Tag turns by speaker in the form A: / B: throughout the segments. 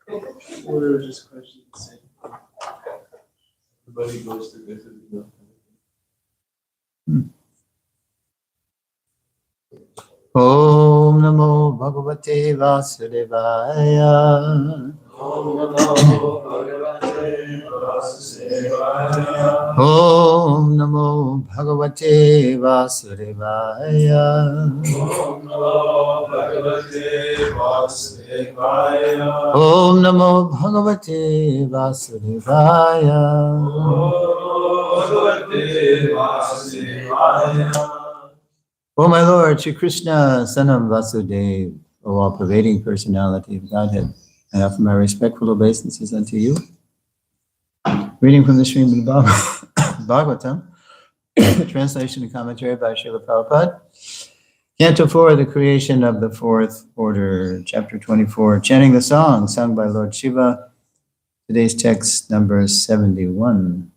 A: What are just questions? Everybody goes to visit.
B: Om Namo Bhagavate Vasudevaya.
A: Om Namo Bhagavate Vasudevaya.
B: Om Namo Bhagavate Vasudevaya.
A: Om Namo Bhagavate Vasudevaya.
B: Om Namo Bhagavate Vasudevaya.
A: Om Bhagavate Vasudevaya.
B: O my Lord, Shri Krishna, son of Vasudeva, O all-pervading personality of Godhead, I offer my respectful obeisances unto you. Reading from the Srimad Bhagavatam, translation and commentary by Srila Prabhupada. Canto 4, the creation of the fourth order, chapter 24, chanting the song sung by Lord Shiva. Today's text, number 71.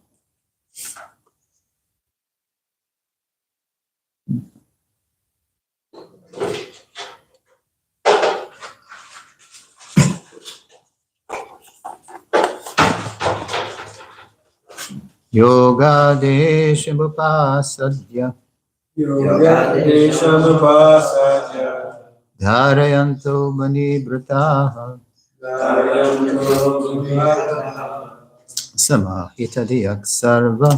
B: Yoga Deshamupasadya Dharayanto Manibrataha Samahitadiyak Sarva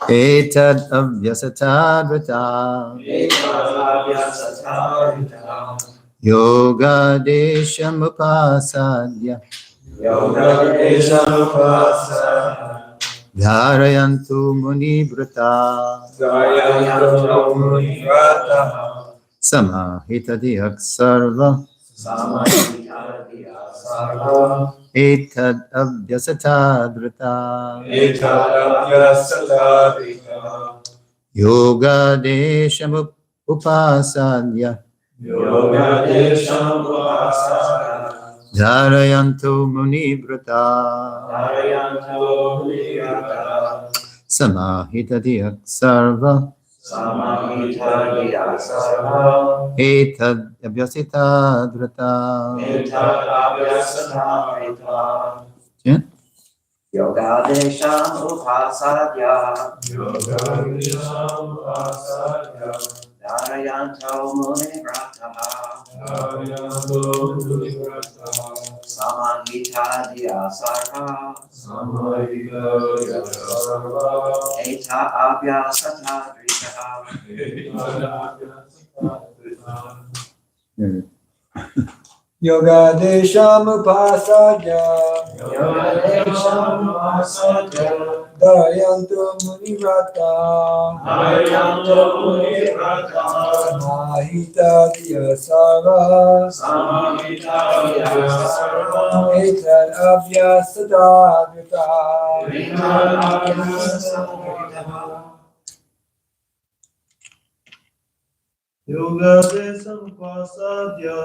B: Etad Avyasatadvrata Yoga Deshamupasadya Dharayantu Munibrata Samahitadiyak Sarva Etad Avyasatadvrata Yoga Deshamupasadya Dharayanto Munibrata Samahitadiyak Sarva Etad Abhyasitadvrata.
C: Yogadesham upasadya Dharayanto Munivrataha Samahitadiya Sarva Eta Abhyasatadritaha.
D: Yogadesham upasadya Dharayanto Munivrata Samahitadiya Sarva Etad Avyasatadrita.
A: Yoga Desamupasadya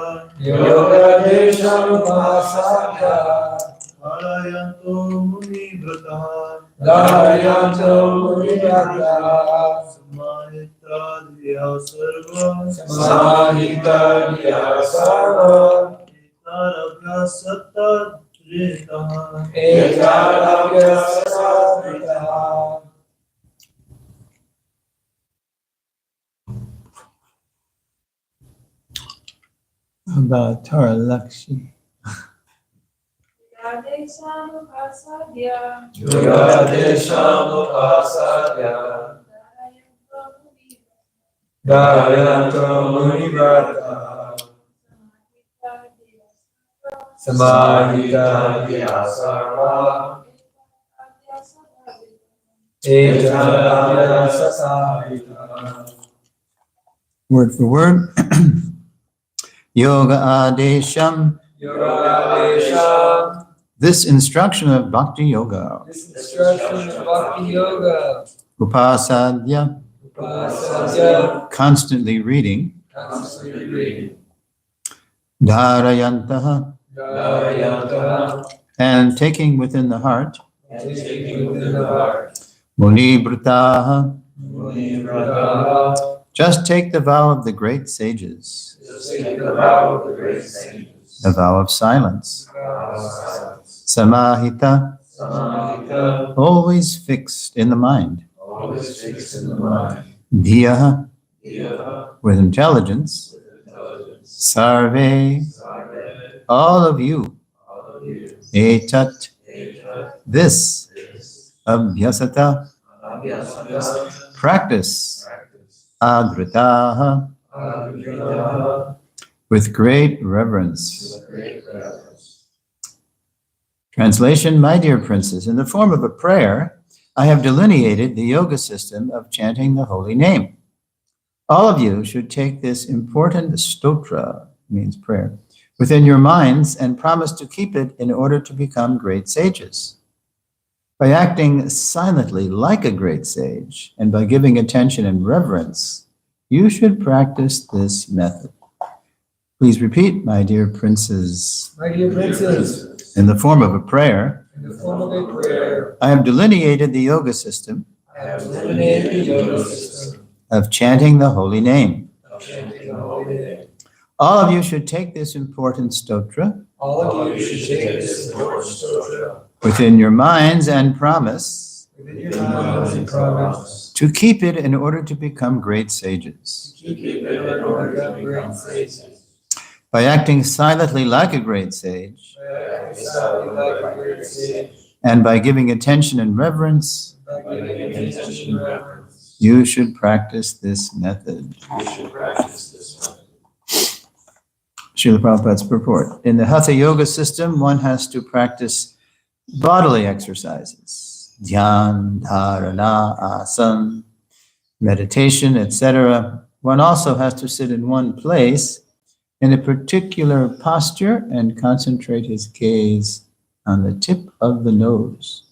A: Dharayanto Munibrata Samahitadiya Sarva Etad Avyasatadrita.
B: About Tara Lakshi.
E: Yogadesham upasadya
D: Dharayanto Munivrata Samahitadiya Sarva Etad Avyasatadrita.
B: Word for word. Yoga Adesham. This instruction of Bhakti Yoga. Upasadya. Constantly reading. Dharayantaha. And taking within the heart. Munibrataha. Just take the vow of the great sages,
D: Just take the vow of the great sages.
B: the vow of silence.
D: Vow of silence.
B: Samahita,
D: Samahita,
B: always fixed in the mind.
D: always fixed in the mind.
B: Dhiya,
D: Diya,
B: with intelligence.
D: with intelligence.
B: Sarve,
D: Sarve,
B: all of you.
D: all of you.
B: Etat,
D: Eta,
B: this.
D: this.
B: Abhyasata,
D: Abhyasata,
B: practice.
D: practice.
B: Adhritaha,
D: Adhrita,
B: with great reverence.
D: with great reverence.
B: Translation, my dear princes, in the form of a prayer, I have delineated the yoga system of chanting the holy name. All of you should take this important stotra, means prayer, within your minds and promise to keep it in order to become great sages. By acting silently like a great sage and by giving attention and reverence, you should practice this method. Please repeat, my dear princes.
D: My dear princes,
B: In the form of a prayer,
D: in the form of a prayer,
B: I have delineated the yoga system
D: I have eliminated the yoga system
B: of chanting the holy name.
D: of chanting the holy name.
B: All of you should take this important stotra
D: All of you should take this important stotra
B: within your minds and promise
D: within your minds and promise
B: to keep it in order to become great sages.
D: to keep it in order to become sages.
B: By acting silently like a great sage
D: By acting like a great sage,
B: and by giving attention and reverence,
D: by giving attention and reverence,
B: you should practice this method.
D: you should practice this method.
B: Srila Prabhupada's purport. In the Hatha Yoga system, one has to practice bodily exercises, dhyan, dharana, asana, meditation, etc. One also has to sit in one place in a particular posture and concentrate his gaze on the tip of the nose.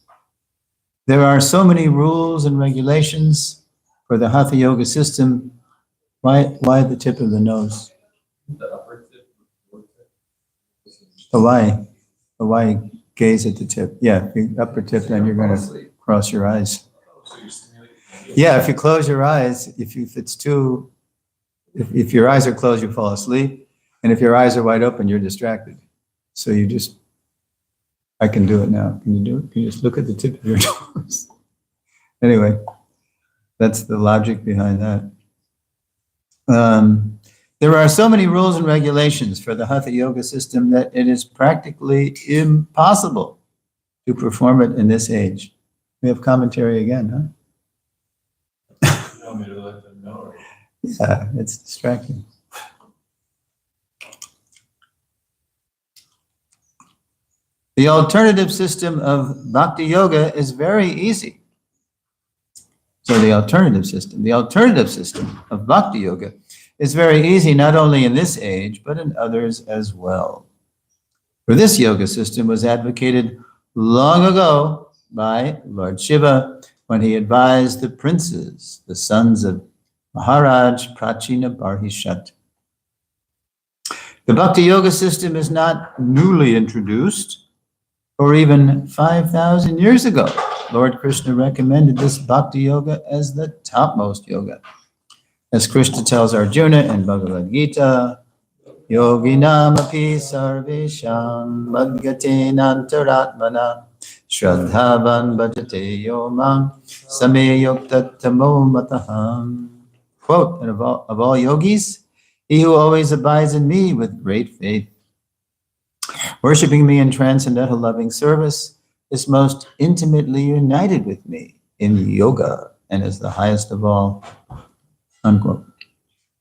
B: There are so many rules and regulations for the Hatha Yoga system. Why the tip of the nose? Why gaze at the tip? Yeah, the upper tip, then you're going to cross your eyes. Yeah, if you close your eyes, if your eyes are closed, you fall asleep. And if your eyes are wide open, you're distracted. So I can do it now. Can you do it? Can you just look at the tip of your nose? Anyway, that's the logic behind that. There are so many rules and regulations for the Hatha Yoga system that it is practically impossible to perform it in this age. We have commentary again, huh?
D: You want me to let them know?
B: Yeah, it's distracting. The alternative system of Bhakti Yoga is very easy. So the alternative system of Bhakti Yoga is very easy, not only in this age, but in others as well. For this yoga system was advocated long ago by Lord Shiva when he advised the princes, the sons of Maharaj Prachina Barhishat. The Bhakti Yoga system is not newly introduced, or even 5,000 years ago. Lord Krishna recommended this Bhakti Yoga as the topmost yoga. As Krishna tells Arjuna in Bhagavad Gita, Yoginam api sarvesham madgatena antaratmana shraddhavan bhajate yomam same yuktatamo mataham. Quote, and of all yogis, he who always abides in me with great faith, worshiping me in transcendental loving service, is most intimately united with me in yoga and is the highest of all. Unquote.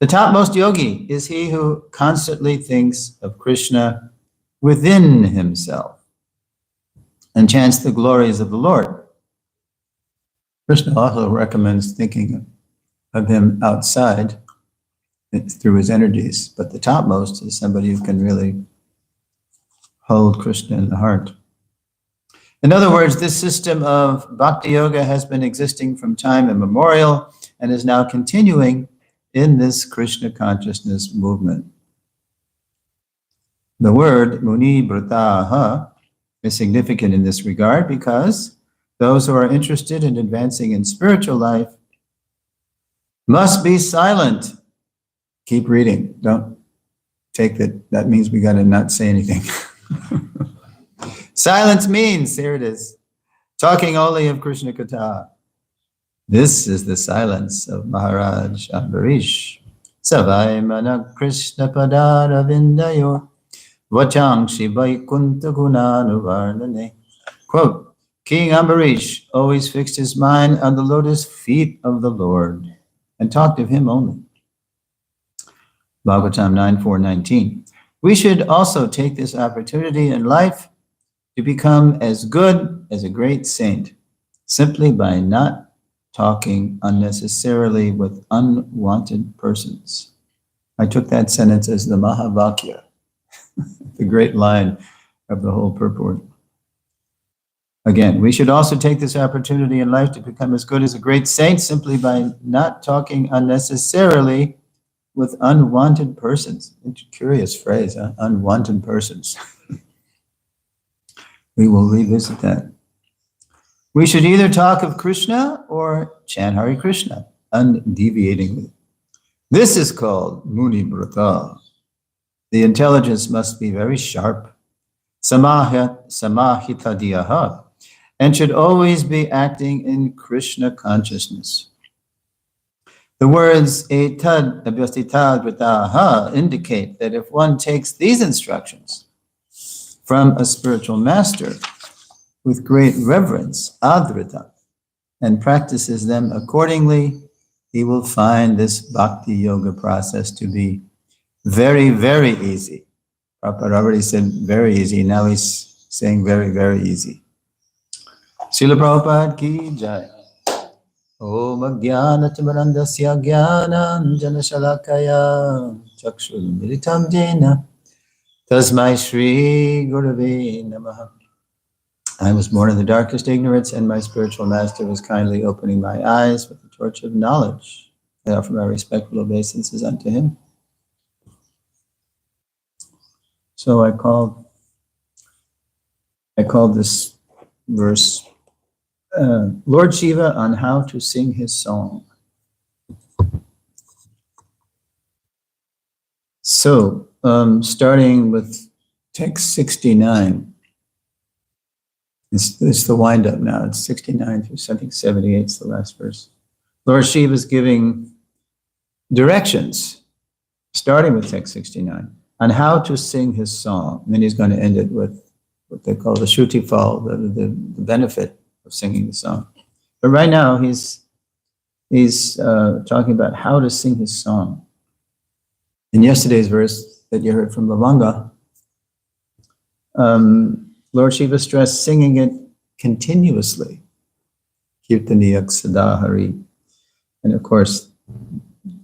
B: The topmost yogi is he who constantly thinks of Krishna within himself and chants the glories of the Lord. Krishna also recommends thinking of him outside through his energies, but the topmost is somebody who can really hold Krishna in the heart. In other words, this system of Bhakti Yoga has been existing from time immemorial and is now continuing in this Krishna consciousness movement. The word Muni Brataha is significant in this regard because those who are interested in advancing in spiritual life Must be silent. Keep reading. Don't take that. That means we got to not say anything. Silence means, here it is, talking only of Krishna Katha. This is the silence of Maharaj Ambarish. Savai mana Krishna padara vindayor vachang shibai kunta gunanuvarnane. Quote, King Ambarish always fixed his mind on the lotus feet of the Lord and talked of him only. Bhagavatam 9:4-19. We should also take this opportunity in life to become as good as a great saint, simply by not talking unnecessarily with unwanted persons. I took that sentence as the Mahavakya, the great line of the whole purport. Again, we should also take this opportunity in life to become as good as a great saint simply by not talking unnecessarily with unwanted persons. It's a curious phrase, huh? Unwanted persons. We will revisit that. We should either talk of Krishna or chant Hare Krishna, undeviatingly. This is called Muni Brata. The intelligence must be very sharp, samahita diyaha, and should always be acting in Krishna consciousness. The words etad abhyastitad vritaha indicate that if one takes these instructions from a spiritual master with great reverence, adrita, and practices them accordingly, he will find this bhakti yoga process to be very, very easy. Prabhupada already said very easy, now he's saying very, very easy. Srila Prabhupada ki jai. Om Ajnanatimirandasya Jnananjana Shalakaya Chakshur Militam Jena Tasmai Shri Gurave Namaha. I was born in the darkest ignorance, and my spiritual master was kindly opening my eyes with the torch of knowledge. I offer my respectful obeisances unto him. So I called this verse Lord Shiva on how to sing his song. So, starting with text 69, it's the wind-up now. It's 69 through, I think 78 is the last verse. Lord Shiva is giving directions, starting with text 69, on how to sing his song. And then he's going to end it with what they call the Shruti Phal, the benefit of singing the song. But right now, he's talking about how to sing his song. In yesterday's verse that you heard from Lavanga, Lord Shiva stressed singing it continuously. Kirtaniyak Sadahari. And of course,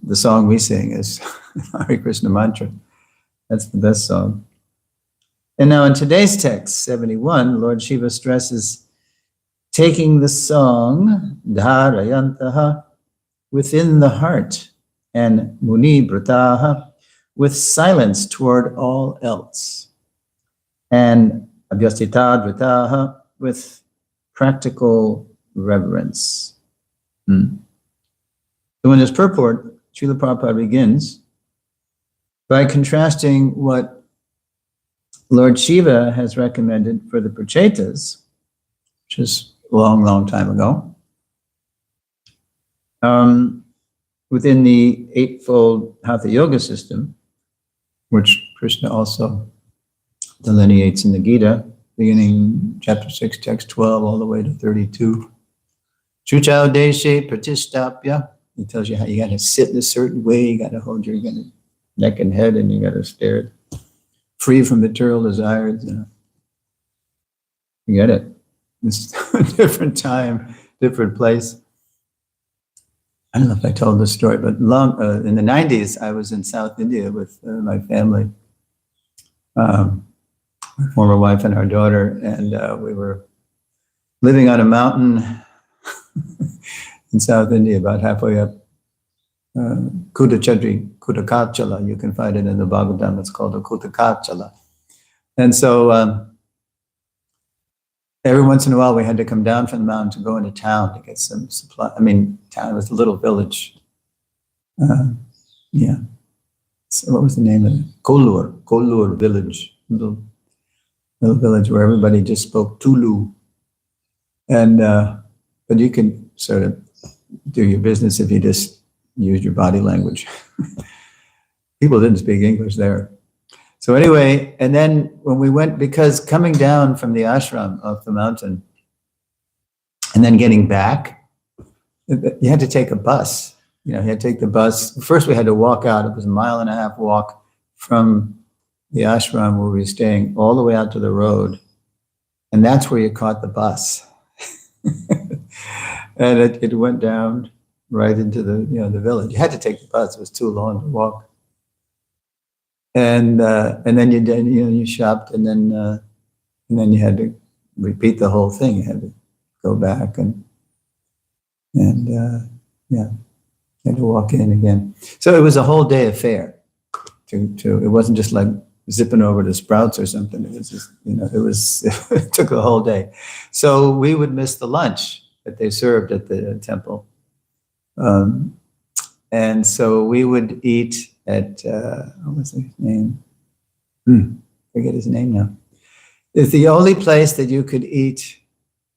B: the song we sing is Hare Krishna mantra. That's the best song. And now in today's text, 71, Lord Shiva stresses taking the song, Dharayantaha, within the heart, and Muni Brataha, with silence toward all else, and Abhyastita Dritaha, with practical reverence. So in this purport, Srila Prabhupada begins by contrasting what Lord Shiva has recommended for the Prachetas, which is a long, long time ago, within the eightfold Hatha Yoga system, which Krishna also delineates in the Gita, beginning chapter 6, text 12, all the way to 32. Chuchao deshe pratishtapya. He tells you how you got to sit in a certain way, you got to hold your neck and head, and you got to stare free from material desires. You get it. It's a different time, different place. I don't know if I told this story, but in the 90s, I was in South India with my family, my former wife and our daughter, and we were living on a mountain in South India, about halfway up Kutakachala. You can find it in the Bhagavatam. It's called a Kutakachala. And so every once in a while, we had to come down from the mountain to go into town to get some supply. I mean, town was a little village. Yeah. So what was the name of it? Kollur village. Little village where everybody just spoke Tulu. And, but you can sort of do your business if you just use your body language. People didn't speak English there. So anyway, and then when we went, because coming down from the ashram off the mountain and then getting back, you had to take a bus. You had to take the bus. First we had to walk out. It was a 1.5 mile walk from the ashram where we were staying all the way out to the road. And that's where you caught the bus. And it went down right into the, the village. You had to take the bus. It was too long to walk. And then you shopped, and then you had to repeat the whole thing. You had to go back and had to walk in again. So it was a whole day affair. It wasn't just like zipping over to Sprouts or something. It was just, it took a whole day. So we would miss the lunch that they served at the temple. And so we would eat at, what was his name? Forget his name now. It's the only place that you could eat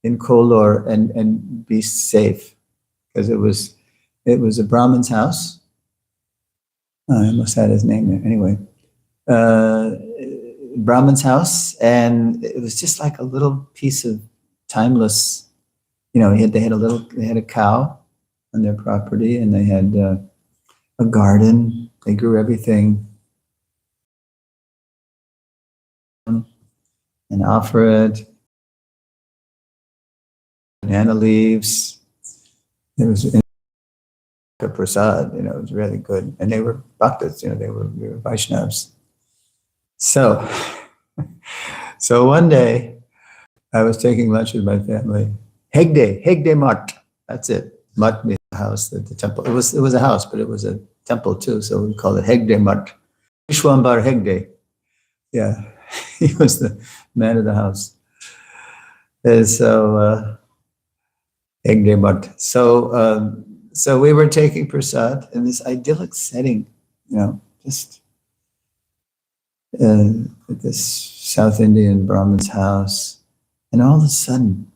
B: in Kollur and be safe, because it was a Brahmin's house. I almost had his name there. Anyway, Brahmin's house, and it was just like a little piece of timeless. They had a cow on their property, and they had a garden. They grew everything and offer it. Banana leaves. It was a prasad, it was really good. And they were bhaktas, they were Vaishnavas. So one day I was taking lunch with my family. Hegde Mat. That's it. Mat means the house, the temple. It was a house, but it was a temple too. So we call it Hegde Mat. Vishwambar Hegde. Yeah, he was the man of the house. And so Hegde Mat. So we were taking prasad in this idyllic setting, just at this South Indian Brahmin's house. And all of a sudden,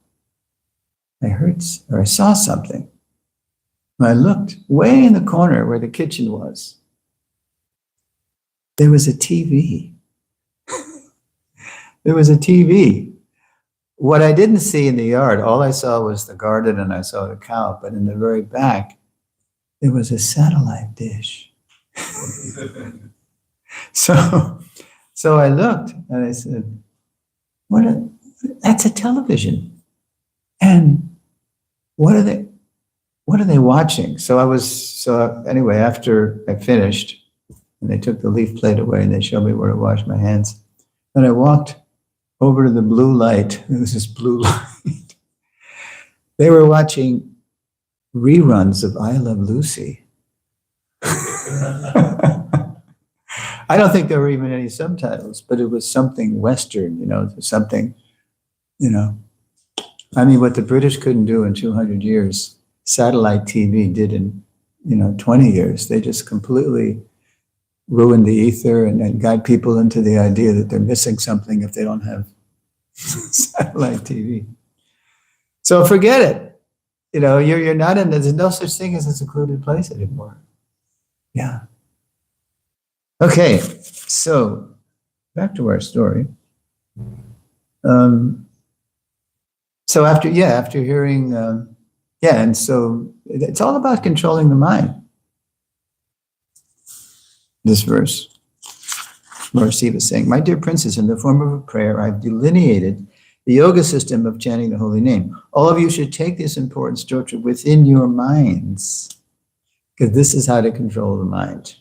B: I saw something. I looked way in the corner where the kitchen was. There was a TV. There was a TV. What I didn't see in the yard, all I saw was the garden and I saw the cow, but in the very back, there was a satellite dish. So I looked and I said, that's a television. And what are they watching? So anyway, after I finished, and they took the leaf plate away and they showed me where to wash my hands. And I walked over to the blue light. There was this blue light. They were watching reruns of I Love Lucy. I don't think there were even any subtitles, but it was something Western, something, I mean, what the British couldn't do in 200 years, satellite TV did in, 20 years. They just completely ruined the ether and guide people into the idea that they're missing something if they don't have satellite TV. So forget it. You're not in, there's no such thing as a secluded place anymore. Yeah. Okay, so back to our story. So after hearing, and so it's all about controlling the mind. This verse, Lord Shiva is saying, "My dear princess, in the form of a prayer, I've delineated the yoga system of chanting the holy name. All of you should take this important stotra within your minds, because this is how to control the mind."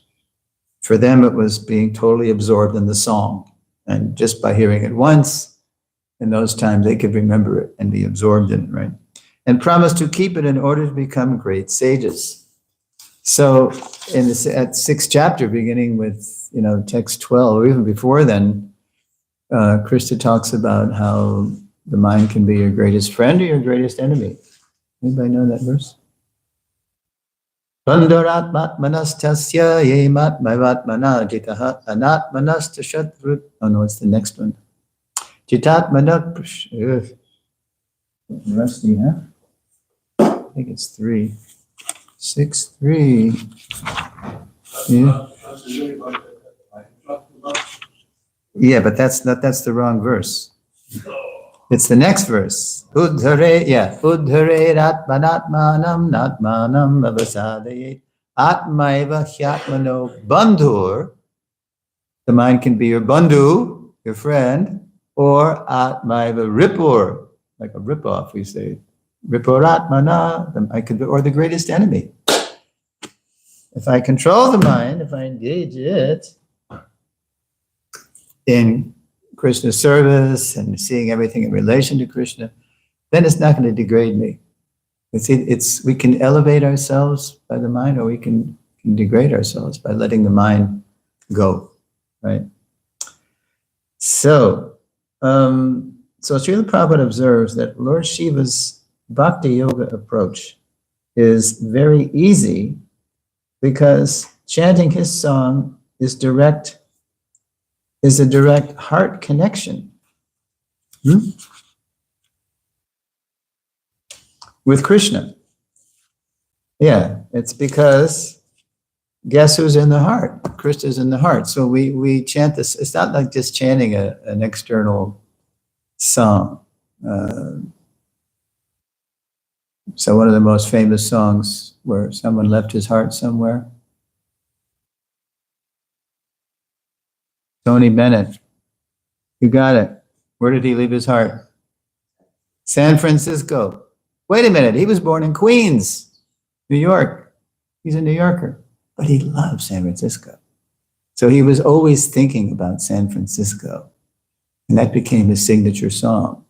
B: For them, it was being totally absorbed in the song. And just by hearing it once, in those times, they could remember it and be absorbed in it, right? And promise to keep it in order to become great sages. So at 6th chapter, beginning with, text 12, or even before then, Krishna talks about how the mind can be your greatest friend or your greatest enemy. Anybody know that verse? Bandharatmatmanastasya yematmavatmana jitaha anatmanastashatrut. Oh no, it's the next one. Jitatmanak. Rusty, huh? I think it's 3. 6, 3. Yeah. Yeah, but that's the wrong verse. It's the next verse. Udhare, yeah. Udhare atmanatmanam natmanam avasadayet atmaiva hyatmano bandhur. The mind can be your bandhu, your friend, or atmaiva ripur, like a rip-off, we say. Ripuratmana, I could, or the greatest enemy. If I control the mind, if I engage it in Krishna's service and seeing everything in relation to Krishna, then it's not going to degrade me. We can elevate ourselves by the mind, or we can degrade ourselves by letting the mind go, right? So Srila Prabhupada observes that Lord Shiva's Bhakti Yoga approach is very easy because chanting his song is a direct heart connection with Krishna. Yeah, it's because guess who's in the heart? Krishna's in the heart. So we chant this. It's not like just chanting an external song. So one of the most famous songs where someone left his heart somewhere. Tony Bennett, you got it. Where did he leave his heart? San Francisco. Wait a minute, he was born in Queens, New York. He's a New Yorker, but he loved San Francisco. So he was always thinking about San Francisco, and that became his signature song.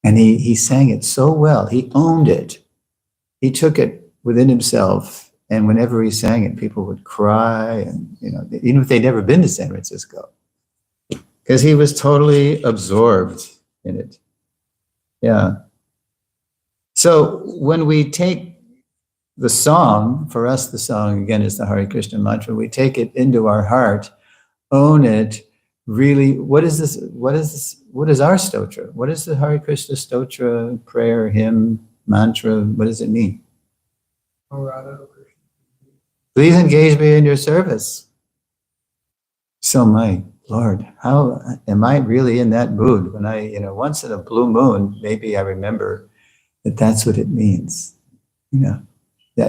B: And he sang it so well. He owned it. He took it within himself. And whenever he sang it, people would cry. And, even if they'd never been to San Francisco, because he was totally absorbed in it. Yeah. So when we take the song, for us, the song again is the Hare Krishna mantra. We take it into our heart, own it. Really, what is this? What is our stotra? What is the Hare Krishna stotra, prayer, hymn, mantra? What does it mean? Please engage me in your service. So my Lord, how am I really in that mood? When once in a blue moon, maybe I remember that that's what it means. I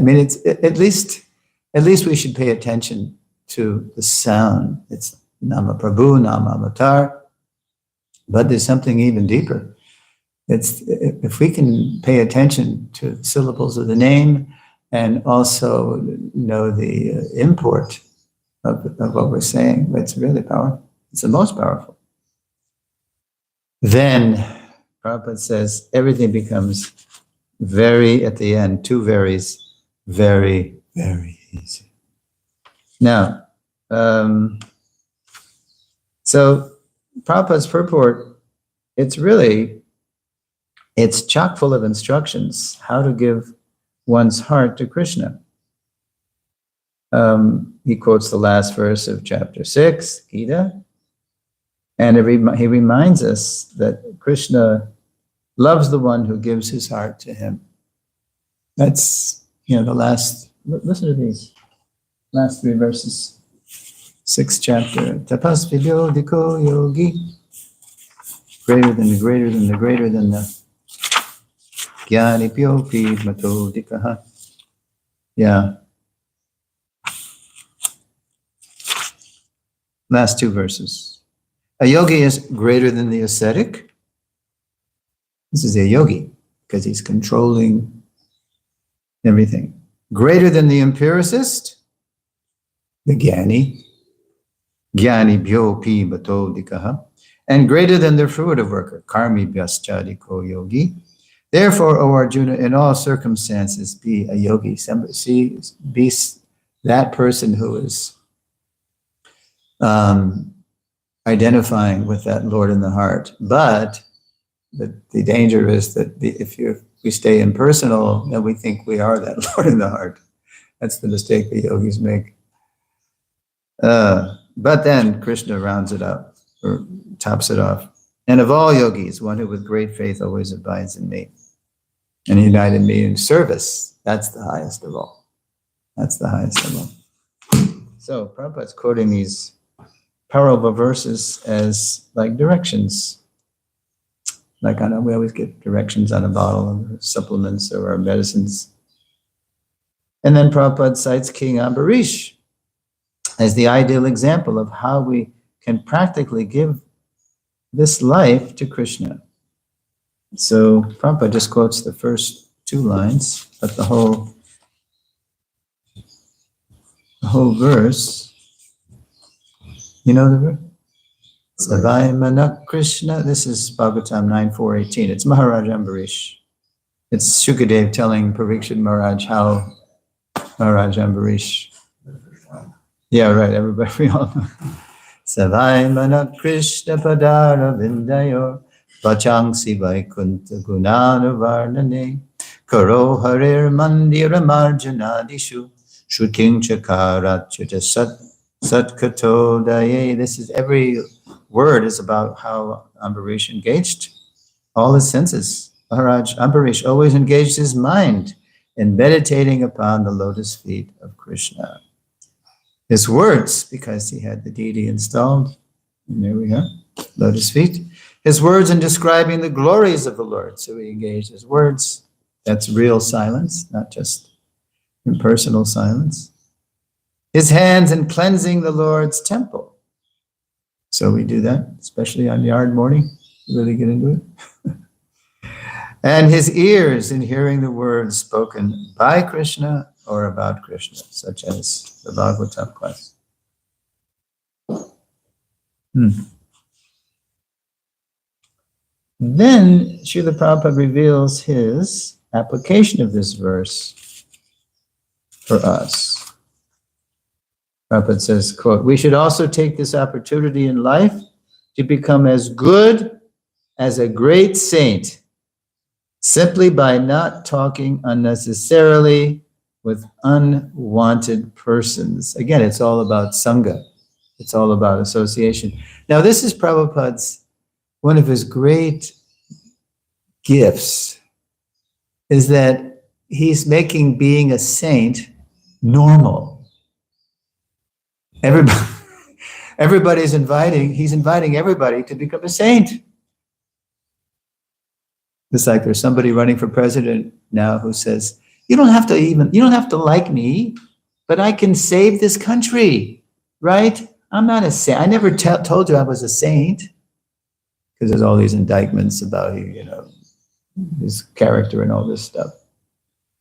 B: mean, it's at least we should pay attention to the sound. It's Nama Prabhu, Nama Avatar. But there's something even deeper. It's if we can pay attention to the syllables of the name and also know the import of what we're saying, it's really powerful. It's the most powerful. Then Prabhupada says everything becomes very, at the end, two varies, very, very easy. Now, so Prabhupada's purport, it's chock full of instructions how to give one's heart to Krishna. He quotes the last verse of chapter 6, Gita, and he reminds us that Krishna loves the one who gives his heart to him. That's, the last, listen to these last 3 verses. 6th chapter. Tapas vidyo diko yogi. Greater than the greater than the greater than the gyani pyopi mato dikaha. Yeah. Last 2 verses. A yogi is greater than the ascetic. This is a yogi because he's controlling everything. Greater than the empiricist, the gyani. Gyani bhyopi bato dikaha. And greater than the fruitive worker, karmi bhaschadiko yogi. Therefore, O Arjuna, in all circumstances, be a yogi. Be that person who is identifying with that Lord in the heart. But the danger is that if we stay impersonal, then we think we are that Lord in the heart. That's the mistake the yogis make. But then Krishna rounds it up, or tops it off. And of all yogis, one who with great faith always abides in me, and united me in service. That's the highest of all. That's the highest of all. So Prabhupada's quoting these powerful verses as like directions. Like I know we always get directions on a bottle of supplements or our medicines. And then Prabhupada cites King Ambarish as the ideal example of how we can practically give this life to Krishna. So Prabhupada just quotes the first 2 lines, but the whole verse, you know the verse? Savaimana Krishna, this is Bhagavatam 9.4.18. It's Maharaj Ambarish. It's Shukadev telling Parikshit Maharaj how Maharaj Ambarish. Yeah, right, everybody, we all know. Savaimana Krishna Padara Vindayor Vachangsi Vaikunta Gunana Varnane Karo Harir Mandira Marjanadishu Shuking Chakarat Chuta Satkato Daye. This is every word is about how Ambarish engaged all his senses. Maharaj Ambarish always engaged his mind in meditating upon the lotus feet of Krishna. His words, because he had the deity installed, and there we are, lotus feet. His words in describing the glories of the Lord. So he engaged his words. That's real silence, not just impersonal silence. His hands in cleansing the Lord's temple. So we do that, especially on yard morning. Really get into it. And his ears in hearing the words spoken by Krishna or about Krishna, such as the Bhagavatam class. Then Srila Prabhupada reveals his application of this verse for us. Prabhupada says, quote, "We should also take this opportunity in life to become as good as a great saint, simply by not talking unnecessarily with unwanted persons." Again, it's all about Sangha. It's all about association. Now, this is Prabhupada's, one of his great gifts, is that he's making being a saint normal. He's inviting everybody to become a saint. It's like there's somebody running for president now who says, you don't have to like me, but I can save this country, right? I'm not a saint. I never told you I was a saint, because there's all these indictments about, his character and all this stuff.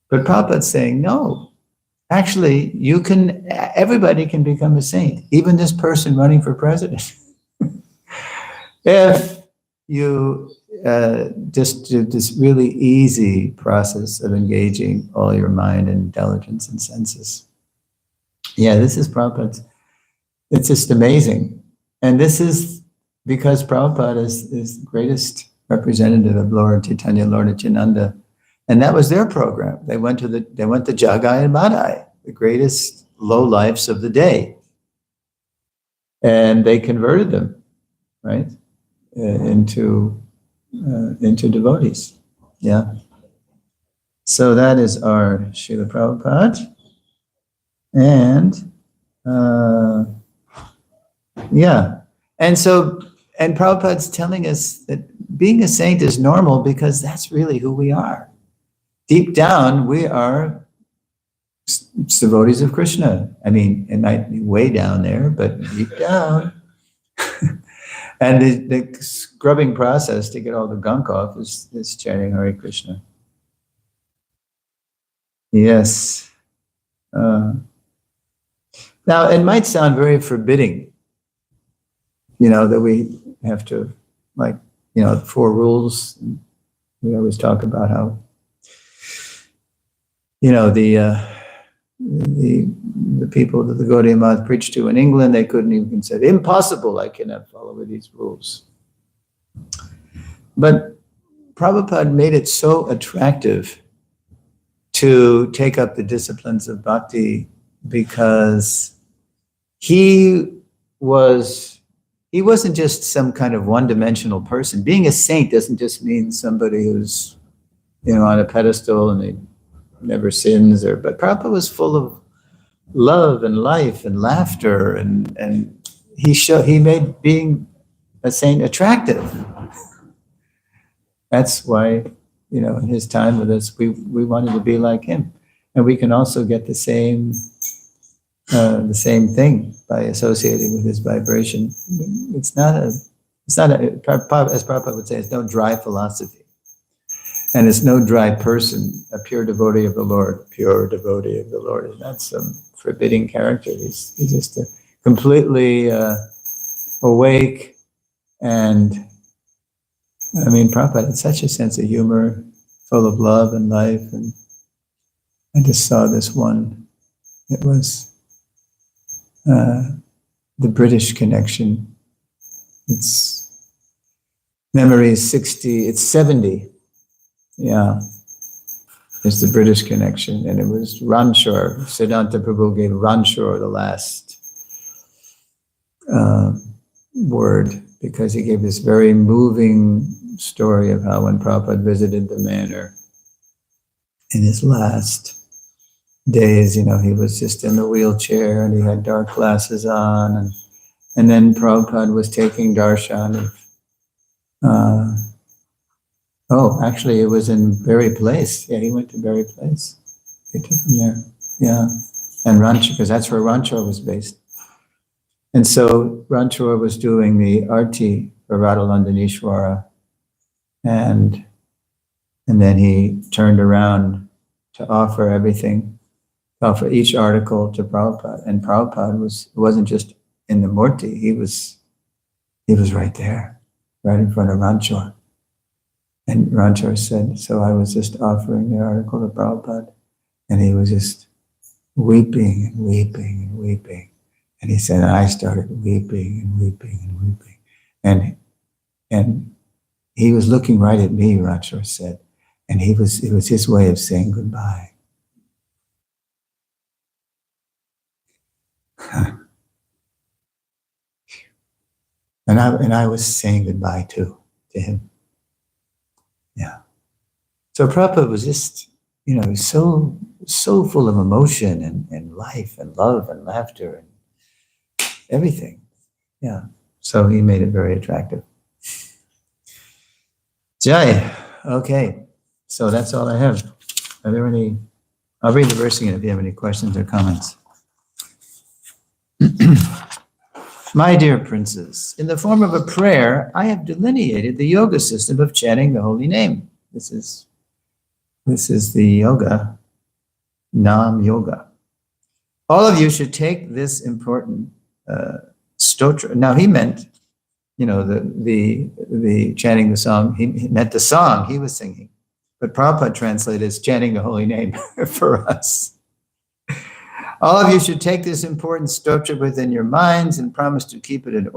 B: But Prabhupada's saying, no, actually, everybody can become a saint, even this person running for president. If you just do this really easy process of engaging all your mind and intelligence and senses. Yeah, this is Prabhupada's. It's just amazing. And this is because Prabhupada is the greatest representative of Lord Chaitanya, Lord Nityananda. And that was their program. They went to Jagai and Madai, the greatest lowlifes of the day. And they converted them, right, into devotees. Yeah. So that is our Srila Prabhupada. And And Prabhupada's telling us that being a saint is normal because that's really who we are. Deep down, we are devotees of Krishna. I mean, it might be way down there, but deep down. And the scrubbing process to get all the gunk off is chanting Hare Krishna. Yes. Now, it might sound very forbidding, that we have to, the 4 rules. We always talk about how, the people that the Gaudiya Math preached to in England, they couldn't even say, impossible, I cannot follow these rules. But Prabhupada made it so attractive to take up the disciplines of bhakti because he wasn't just some kind of one-dimensional person. Being a saint doesn't just mean somebody who's, on a pedestal and he never sins, but Prabhupada was full of love and life and laughter, and he made being a saint attractive. That's why, in his time with us, we wanted to be like him, and we can also get the same thing by associating with his vibration. It's not as Prabhupada would say, it's no dry philosophy, and it's no dry person. A pure devotee of the Lord is not some forbidding character. He's just a completely awake, and Prabhupada had such a sense of humor, full of love and life, and I just saw this one. It was the British connection. Its memory is 60, it's 70. Yeah. It's the British connection. And it was Ranchor. Siddhanta Prabhu gave Ranchor the last word because he gave this very moving story of how when Prabhupada visited the manor in his last days, he was just in the wheelchair and he had dark glasses on, and then Prabhupada was taking darshan of, actually it was in Berry Place. Yeah, he went to Berry Place. He took him there. Yeah. And Ranchor, because that's where Ranchor was based. And so Ranchor was doing the arti for Radhalandanishwara, and then he turned around to offer everything, offer each article to Prabhupada. And Prabhupada wasn't just in the Murti, he was right there, right in front of Ranchor. And Ranchor said, so I was just offering the article to Prabhupada, and he was just weeping and weeping and weeping. And he said, I started weeping and weeping and weeping. And he was looking right at me, Ranchor said, and it was his way of saying goodbye. And I was saying goodbye too, to him. Yeah. So Prabhupada was just, so full of emotion and life and love and laughter and everything. Yeah. So he made it very attractive. Jai. Okay. So that's all I have. Are there any? I'll read the verse again if you have any questions or comments. My dear princes, in the form of a prayer, I have delineated the yoga system of chanting the holy name. This is the yoga, Nam Yoga. All of you should take this important stotra. Now he meant, the chanting the song. He meant the song he was singing, but Prabhupada translated as chanting the holy name for us. All of you should take this important stotra within your minds and promise to keep it in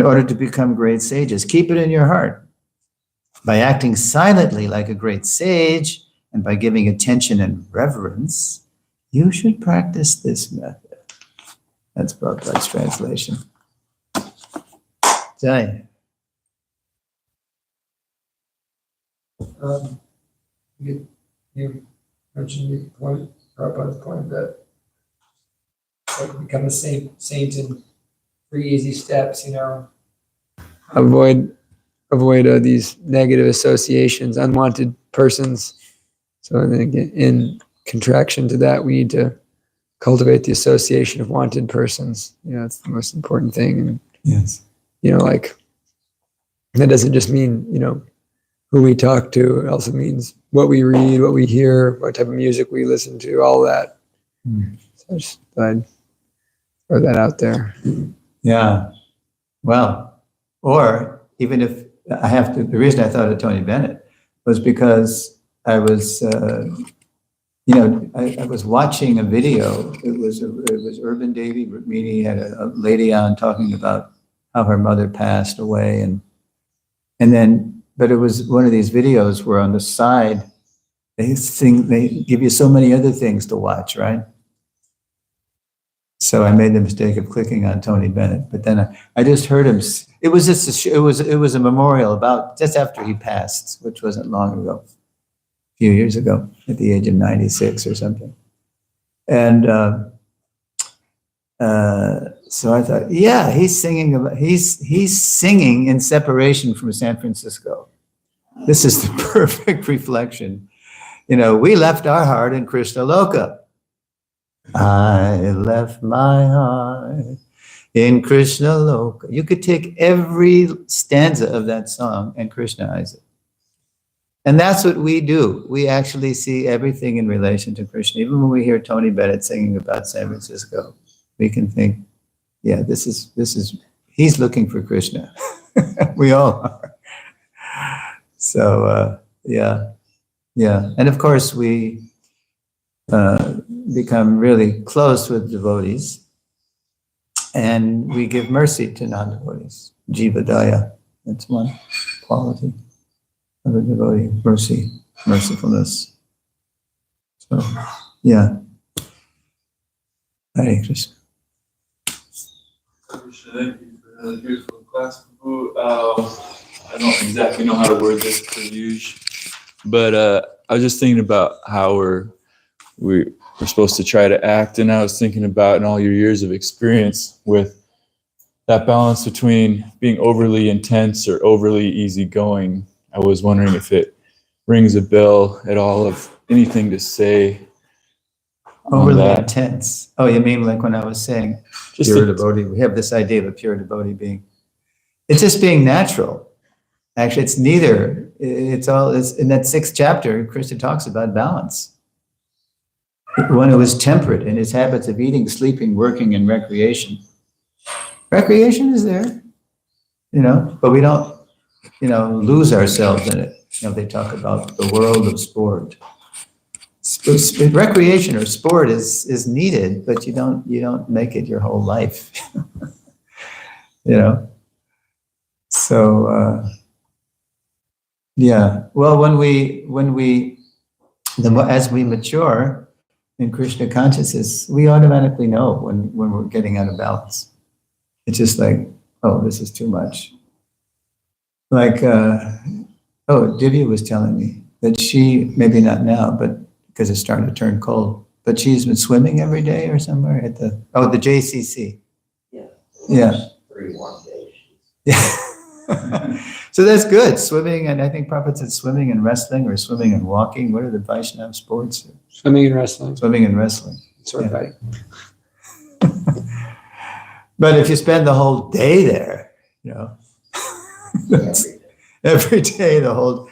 B: order to become great sages. Keep it in your heart. By acting silently like a great sage and by giving attention and reverence, you should practice this method. That's Prabhupada's translation. Jai.
F: You mentioned the point, Prabhupada's point that become a saint in 3 easy steps, Avoid these negative associations, unwanted persons. So then in contraction to that, we need to cultivate the association of wanted persons. That's the most important thing. And,
B: yes.
F: That doesn't just mean, who we talk to. It also means what we read, what we hear, what type of music we listen to, all that. So I just thought I'd throw that out there.
B: Yeah. Well, or even if I have to, the reason I thought of Tony Bennett was because I was, I was watching a video. It was Urban Devi Rukmini had a lady on talking about how her mother passed away, and then but it was one of these videos where on the side, they give you so many other things to watch, right? So I made the mistake of clicking on Tony Bennett, but then I just heard him. It was just it was a memorial about just after he passed, which wasn't long ago, a few years ago, at the age of 96 or something. And so I thought, yeah, he's singing in separation from San Francisco. This is the perfect reflection. You know, we left our heart in Krishna Loka. I left my heart in Krishna Loka. You could take every stanza of that song and Krishnaize it. And that's what we do. We actually see everything in relation to Krishna. Even when we hear Tony Bennett singing about San Francisco, we can think, yeah, this is, he's looking for Krishna. We all are. So, yeah. And of course, we become really close with devotees, and we give mercy to non-devotees. Jiva Daya, that's one quality of a devotee, mercy, mercifulness. So, yeah. Hare Krishna.
G: Thank you for the beautiful class, Prabhu. I don't exactly know how to word this for Yuj, but I was just thinking about how we're supposed to try to act, and I was thinking about in all your years of experience with that balance between being overly intense or overly easygoing. I was wondering if it rings a bell at all of anything to say.
B: Overly intense. Oh, you mean like when I was saying
G: Just
B: pure
G: the-
B: devotee? We have this idea of a pure devotee being, it's just being natural. Actually, it's neither. It's in that 6th chapter, Krishna talks about balance. One who is temperate in his habits of eating, sleeping, working, and recreation. Recreation is there, but we don't, lose ourselves in it. They talk about the world of sport. Recreation or sport is needed, but you don't make it your whole life. So yeah. Well, as we mature in Krishna consciousness, we automatically know when we're getting out of balance. It's just like, oh, this is too much. Like, Divya was telling me that she, maybe not now, but because it's starting to turn cold, but she's been swimming every day or somewhere at the JCC.
C: Yeah.
B: Yeah.
C: 3 1 days.
B: Yeah. So that's good. Swimming, and I think Prabhupada said swimming and wrestling or swimming and walking. What are the Vaishnava sports?
F: Swimming and wrestling.
B: Swimming and wrestling.
F: Sword
B: Yeah.
F: fighting.
B: But if you spend the whole day there, that's every day, the whole,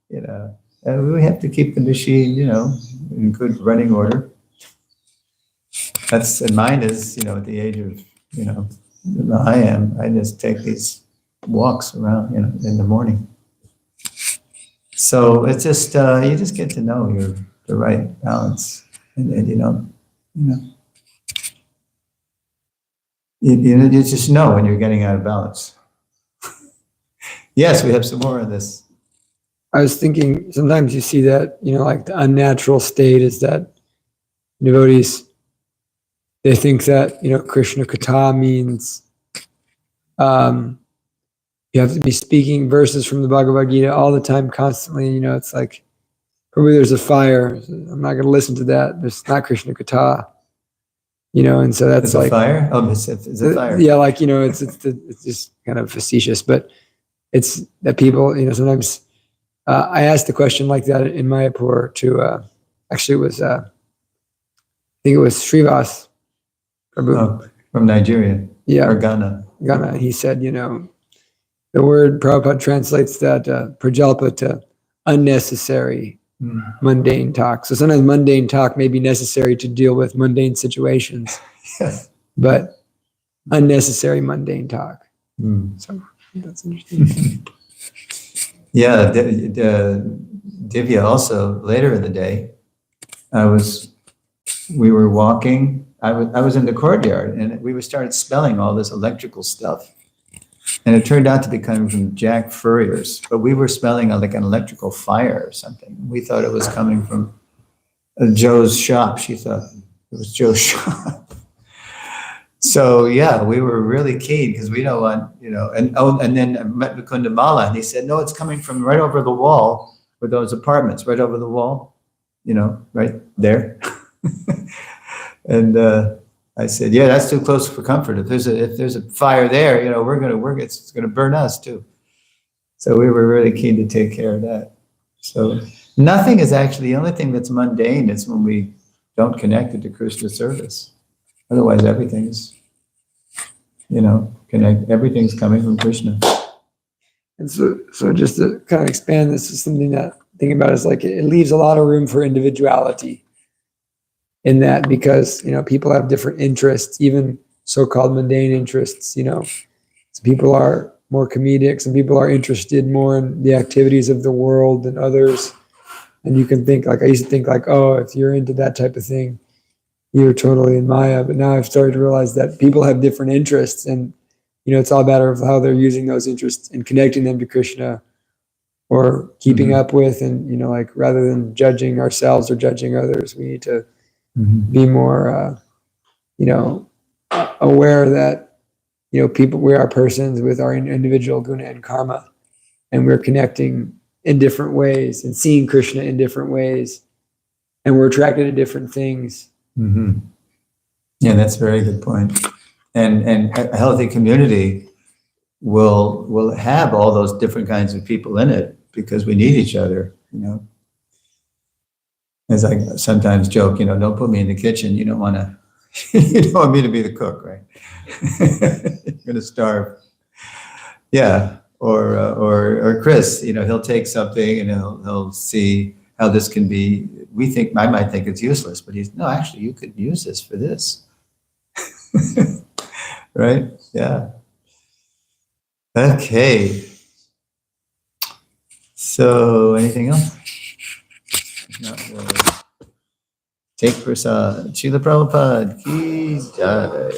B: and we have to keep the machine, in good running order. And mine is, at the age of, I am, I just take these walks around, in the morning. So it's just, you just get to know the right balance, and you don't, you just know when you're getting out of balance. Yes, we have some more of this.
F: I was thinking sometimes you see that, like the unnatural state is that devotees, they think that, Krishna Katha means you have to be speaking verses from the Bhagavad Gita all the time, constantly. It's like, probably there's a fire. I'm not going to listen to that. It's not Krishna Katha. And so that's
B: It's
F: like
B: a fire? Oh, it's a fire.
F: Yeah, like, it's just kind of facetious, but it's that people, sometimes I asked the question like that in Mayapur to, actually it was, I think it was Srivas Prabhu.
B: Oh, from Nigeria.
F: Yeah.
B: Or Ghana.
F: Ghana. He said, the word Prabhupada translates that prajalpa to unnecessary mundane talk. So sometimes mundane talk may be necessary to deal with mundane situations,
B: Yes.
F: but unnecessary mundane talk. So that's interesting.
B: Yeah, Divya also, later in the day, we were walking, I was in the courtyard, and we started smelling all this electrical stuff. And it turned out to be coming from Jack Furrier's, but we were smelling like an electrical fire or something. We thought it was coming from Joe's shop. She thought it was Joe's shop. So yeah, we were really keen because we don't want, and then I met Mukunda Mala and he said, no, it's coming from right over the wall with those apartments, right over the wall, right there. And I said, yeah, that's too close for comfort. If there's a fire there, it's gonna burn us too. So we were really keen to take care of that. So nothing is actually, the only thing that's mundane is when we don't connect it to Krishna service. Otherwise, everything is, everything's coming from Krishna.
F: And so just to kind of expand this is something that thinking about is like it leaves a lot of room for individuality in that because, people have different interests, even so-called mundane interests, Some people are more comedic, some people are interested more in the activities of the world than others. And you can think I used to think oh, if you're into that type of thing, you're totally in Maya. But now I've started to realize that people have different interests and, it's all a matter of how they're using those interests and connecting them to Krishna or keeping up with. And, rather than judging ourselves or judging others, we need to be more, aware that, we are persons with our individual guna and karma, and we're connecting in different ways and seeing Krishna in different ways, and we're attracted to different things.
B: Mm-hmm. Yeah, that's a very good point. And a healthy community will have all those different kinds of people in it because we need each other, As I sometimes joke, don't put me in the kitchen. You don't want me to be the cook, right? You're going to starve. Yeah. Or Chris, he'll take something and he'll see how this can be. I might think it's useless, but actually you could use this for this. Right? Yeah. Okay. So anything else? No, we'll take prasad. Srila Prabhupada ki jai.